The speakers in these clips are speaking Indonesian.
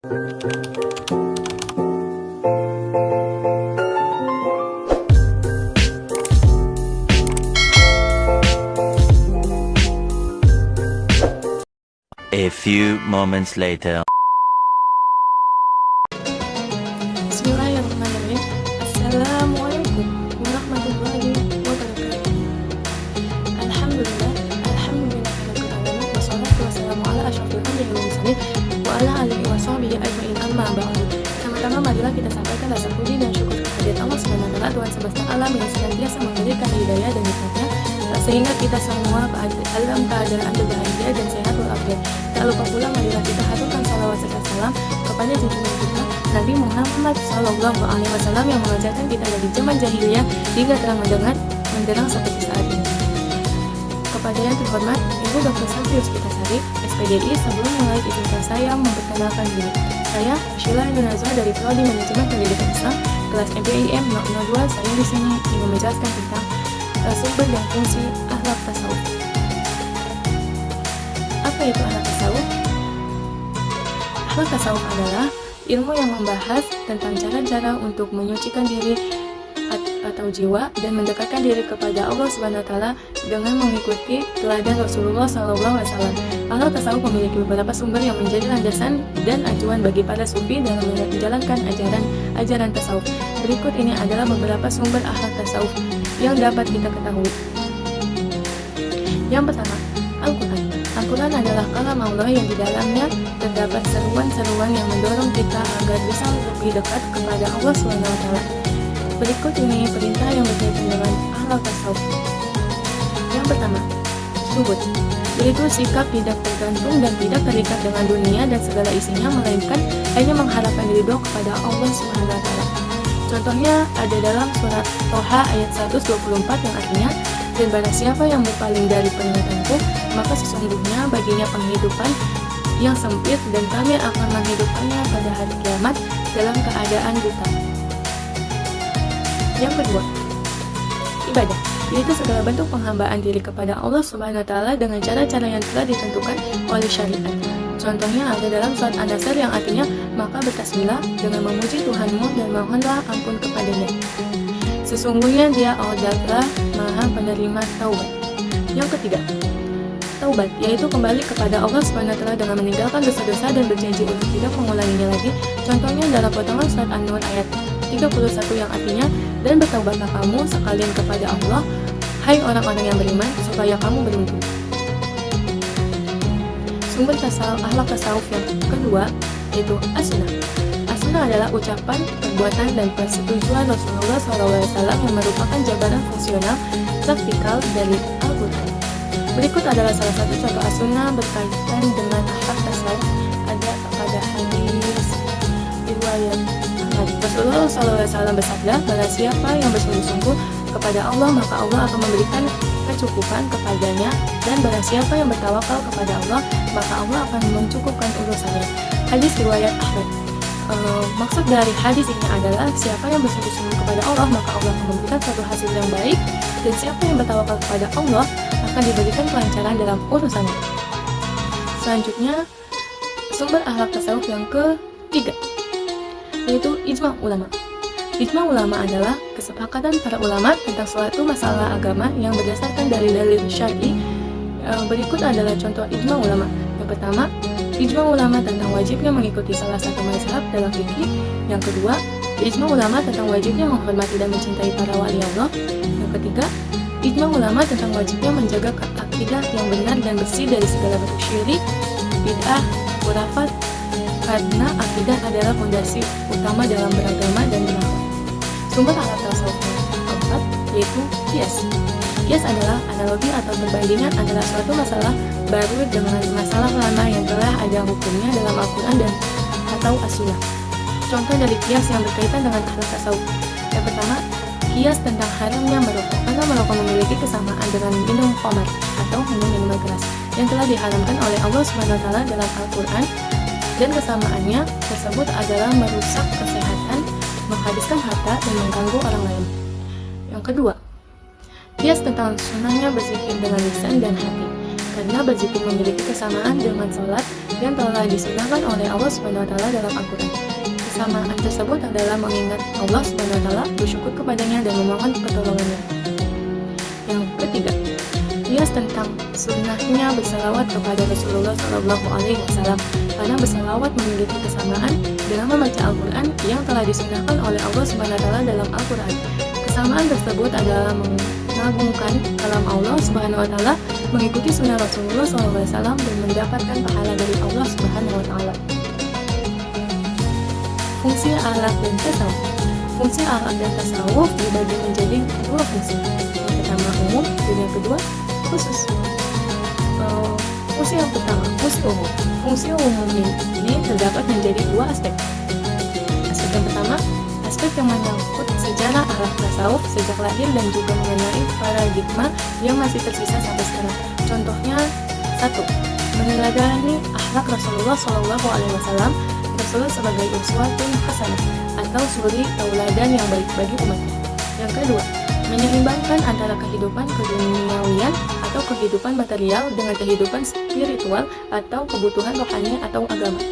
A few moments later. Bismillahirrahmanirrahim. Assalamualaikum warahmatullahi wabarakatuh. Alhamdulillah rabbil alamin wassalatu wassalamu ala asyrofil anbiya'i wal mursalin wa ala alihi wa sahbihi ajmain amma ba'du. Pertama-tama marilah kita sampaikan rasa puji dan syukur kehadirat Allah Subhanahu wa taala, Tuhan semesta alam yang senantiasa memberikan hidayah dan nikmatnya sehingga kita semua dalam keadaan berbahagia dan sehat walafiat. Tak lupa pula marilah kita haturkan salawat serta salam kepada junjungan kita Nabi Muhammad SAW yang mengajarkan kita dari zaman jahiliyah hingga terang menderang seperti saat ini. Kepada yang terhormat Ibu Dr. Santius Pitasari, SPDI, sebelum mulai izinkan saya memperkenalkan diri. Saya Sheila Indonesia dari Prodi Manajemen Pendidikan Islam kelas MPIM 002. Saya di sini ingin menjelaskan tentang sumber dan fungsi akhlak tasawuf. Apa itu akhlak tasawuf? Akhlak tasawuf adalah ilmu yang membahas tentang cara-cara untuk menyucikan diri atau jiwa dan mendekatkan diri kepada Allah Subhanahu wa taala dengan mengikuti teladan Rasulullah SAW. Akhlak tasawuf memiliki beberapa sumber yang menjadi landasan dan acuan bagi para sufi dalam menjalankan ajaran tasawuf. Berikut ini adalah beberapa sumber akhlak tasawuf yang dapat kita ketahui. Yang pertama, Al-Quran. Al-Quran adalah kalam Allah yang di dalamnya terdapat seruan-seruan yang mendorong kita agar bisa lebih dekat kepada Allah SWT. Berikut ini perintah yang berkaitan dengan akhlak tasawuf. Yang pertama, zuhud, yaitu sikap tidak tergantung dan tidak terikat dengan dunia dan segala isinya, melainkan hanya mengharapkan ridho kepada Allah SWT. Contohnya ada dalam surat Toha ayat 124 yang artinya, dan barang siapa yang berpaling dari peringatanku, maka sesungguhnya baginya penghidupan yang sempit dan kami akan menghidupkannya pada hari kiamat dalam keadaan buta. Yang kedua, ibadah, yaitu segala bentuk penghambaan diri kepada Allah Subhanahu wa taala dengan cara-cara yang telah ditentukan oleh syariat. Contohnya ada dalam surat An-Nasr yang artinya, maka bertasbihlah dengan memuji Tuhanmu dan mohonlah ampun kepadanya. Sesungguhnya Dia adalah Maha Penerima Taubat. Yang ketiga, taubat, yaitu kembali kepada Allah Subhanahu wa taala dengan meninggalkan dosa-dosa dan berjanji untuk tidak mengulanginya lagi. Contohnya dalam potongan surat An-Nur ayat 31 yang artinya, dan bertaubatlah kamu sekalian kepada Allah, hai orang-orang yang beriman, supaya kamu beruntung. Sumber akhlak tasawuf yang kedua yaitu as-sunnah. As-sunnah adalah ucapan, perbuatan, dan persetujuan Rasulullah SAW yang merupakan jabaran fungsional praktikal dari Al-Quran. Berikut adalah salah satu contoh as-sunnah berkaitan dengan akhlak tasawuf. Ada pada hadis riwayat Rasulullah SAW bersabda, barang siapa yang bersungguh-sungguh kepada Allah, maka Allah akan memberikan kecukupan kepadanya, dan barang siapa yang bertawakal kepada Allah, maka Allah akan mencukupkan urusannya. Hadis riwayat Ahmad. Maksud dari hadis ini adalah siapa yang bersungguh-sungguh kepada Allah, maka Allah akan memberikan suatu hasil yang baik, dan siapa yang bertawakal kepada Allah akan diberikan kelancaran dalam urusannya. Selanjutnya, sumber akhlak tasawuf yang ketiga yaitu ijma' ulama. Ijma' ulama adalah kesepakatan para ulama tentang suatu masalah agama yang berdasarkan dari dalil syar'i. Berikut adalah contoh ijma' ulama. Yang pertama, ijma' ulama tentang wajibnya mengikuti salah satu mazhab dalam fikih. Yang kedua, ijma' ulama tentang wajibnya menghormati dan mencintai para wali Allah. Yang ketiga, ijma' ulama tentang wajibnya menjaga akidah yang benar dan bersih dari segala bentuk syirik, bid'ah, khurafat, karena akidah adalah fondasi utama dalam beragama dan berakhlak. Sumber akhlak tasawuf yang keempat yaitu qiyas. Qiyas adalah analogi atau perbandingan antara suatu masalah baru dengan masalah lama yang telah ada hukumnya dalam Al-Quran dan atau As-Sunnah. Contoh dari qiyas yang berkaitan dengan akhlak tasawuf. Yang pertama, qiyas tentang haramnya merokok, karena merokok memiliki kesamaan dengan minum khamar atau minum minuman keras yang telah diharamkan oleh Allah Subhanahu wa taala dalam Al-Quran, dan kesamaannya tersebut adalah merusak kesehatan, menghabiskan harta, dan mengganggu orang lain. Yang kedua, qiyas tentang sunnahnya berzikir dengan lisan dan hati. karena berzikir memiliki kesamaan dengan sholat yang telah disunahkan oleh Allah SWT dalam Al-Quran. Kesamaan tersebut adalah mengingat Allah SWT, bersyukur kepadanya dan memohon pertolongannya. Yang ketiga, kias tentang sunnahnya bersalawat kepada Rasulullah SAW, karena bersalawat memiliki kesamaan dengan membaca Al-Quran yang telah disunahkan oleh Allah SWT dalam Al-Quran. Kesamaan tersebut adalah mengagungkan kalam Allah SWT, mengikuti sunnah Rasulullah SAW, dan mendapatkan pahala dari Allah SWT. Fungsi akhlak dan tasawuf. Fungsi akhlak dan tasawuf dibagi menjadi dua fungsi. Yang pertama umum dan yang kedua khusus. Fungsi yang pertama, fungsi umum. Fungsi umum ini terdapat menjadi dua aspek. Aspek yang pertama, aspek yang menyangkut sejarah akhlak tasawuf sejak lahir dan juga mengenai paradigma yang masih tersisa sampai sekarang. Contohnya, 1. Meneladani akhlak Rasulullah SAW, Rasul sebagai uswatun hasanah atau suri tauladan yang baik bagi umatnya. Yang kedua, menyeimbangkan antara kehidupan keduniawian atau kehidupan material dengan kehidupan spiritual atau kebutuhan rohani atau agama.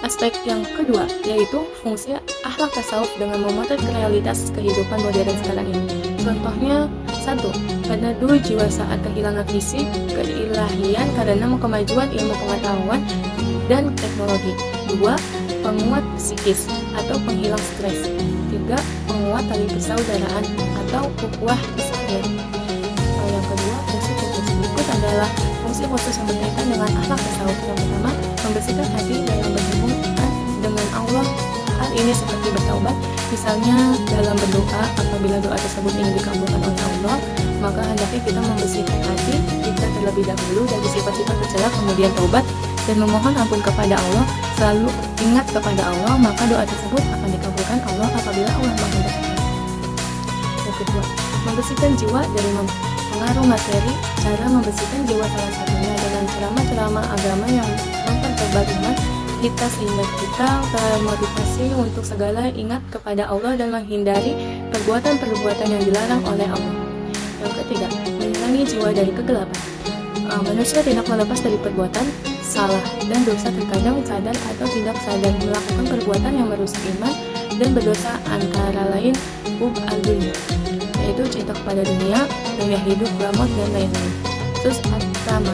Aspek yang kedua yaitu fungsi akhlak tasawuf dengan memotret realitas kehidupan modern sekarang ini. Contohnya, 1. Penadu jiwa saat kehilangan fisik, keilahian karena kemajuan ilmu pengetahuan dan teknologi. 2. Penguat psikis atau penghilang stres. 3. Penguat tali persaudaraan atau ukhuwah Islamiyah. Yang kedua, fungsi khusus. Berikut adalah fungsi khusus yang berkaitan dengan akhlak tasawuf. Yang pertama, membersihkan hati dalam berhubungan dengan Allah. Hal ini seperti bertaubat, misalnya dalam berdoa. Apabila doa tersebut ingin dikabulkan oleh Allah, maka hendaknya kita membersihkan hati kita terlebih dahulu dari sifat-sifat tercela, kemudian taubat dan memohon ampun kepada Allah. Selalu ingat kepada Allah, maka doa tersebut akan dikabulkan Allah apabila Allah menghendaki. Yang kedua, membersihkan jiwa dari pengaruh materi. Cara membersihkan jiwa salah satunya dengan ceramah-ceramah agama yang mempertebar iman kita sehingga kita termotivasi untuk segala ingat kepada Allah dan menghindari perbuatan-perbuatan yang dilarang oleh Allah. Yang ketiga, mengurangi jiwa dari kegelapan. Manusia tidak melepas dari perbuatan salah dan dosa, terkadang sadar atau tidak sadar melakukan perbuatan yang merusak iman dan berdosa, antara lain al-dunya, yaitu cinta kepada dunia, gaya hidup glamor dan lain-lain. Terus pertama,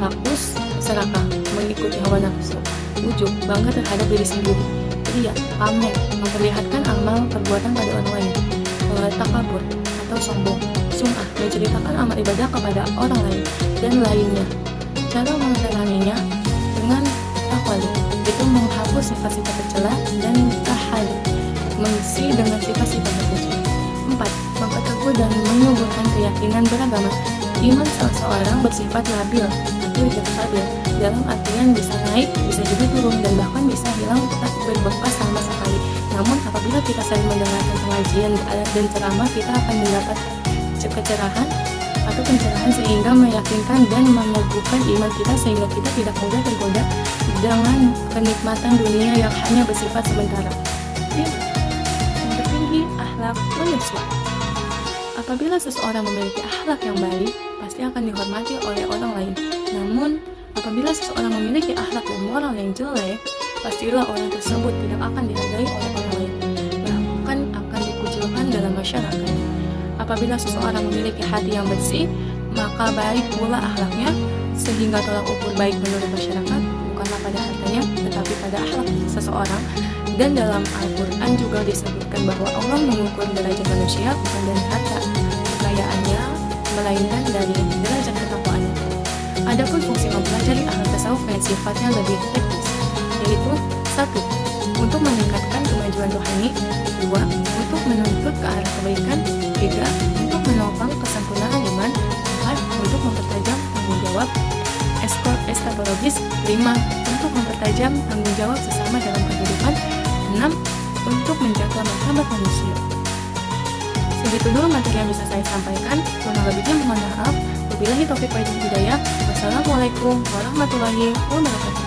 rakus, serakah, mengikuti hawa nafsu, ujub, bangga terhadap diri sendiri, ria, pamer, memperlihatkan amal perbuatan pada orang lain, takabur atau sombong, sum'ah, menceritakan amal ibadah kepada orang lain, dan lainnya. Cara menguranginya dengan takwali, itu menghapus sifat-sifat tercela, dan tahali, mengisi dengan sifat-sifat terpuji. 4. Memperteguh dan menyuburkan keyakinan beragama. Iman seseorang bersifat labil atau tidak stabil, dalam artian bisa naik, bisa juga turun, dan bahkan bisa hilang tak berbekas sama sekali. Namun apabila kita sering mendengarkan pengajian dan ceramah, kita akan mendapat kecerahan atau pencerahan sehingga meyakinkan dan meneguhkan iman kita sehingga kita tidak mudah tergoda dengan kenikmatan dunia yang hanya bersifat sementara. 5. Yang tertinggi, akhlak manusia. Apabila seseorang memiliki akhlak yang baik, pasti akan dihormati oleh orang lain. Namun, apabila seseorang memiliki akhlak dan moral yang jelek, pastilah orang tersebut tidak akan dihargai oleh orang lain, bahkan akan dikucilkan dalam masyarakat. Apabila seseorang memiliki hati yang bersih, maka baik pula akhlaknya, sehingga tolak ukur baik menurut masyarakat bukanlah pada hartanya, tetapi pada akhlak seseorang. Dan dalam Al-Quran juga disebutkan bahwa Allah mengukur derajat manusia bukan dari harta kekayaannya, melainkan dari derajat ketakwaannya. Adapun fungsi mempelajari akhlak tasawuf yang sifatnya lebih teknis, yaitu 1. Untuk meningkatkan kemajuan rohani, 2. Untuk menuntut ke arah kebaikan, 3. Untuk menopang kesempurnaan iman, 4. Untuk mempertajam tanggung jawab eskatologis, 5. Untuk mempertajam tanggung jawab sesama dalam kehidupan, 6. Untuk menjaga martabat manusia. Segitu dulu materi yang bisa saya sampaikan. Kurang lebihnya mohon maaf. Wabillahi taufiq wal hidayah. Wassalamualaikum warahmatullahi wabarakatuh.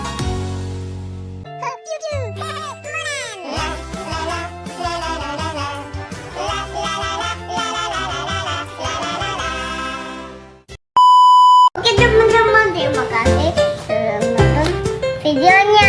Oke teman-teman, videonya.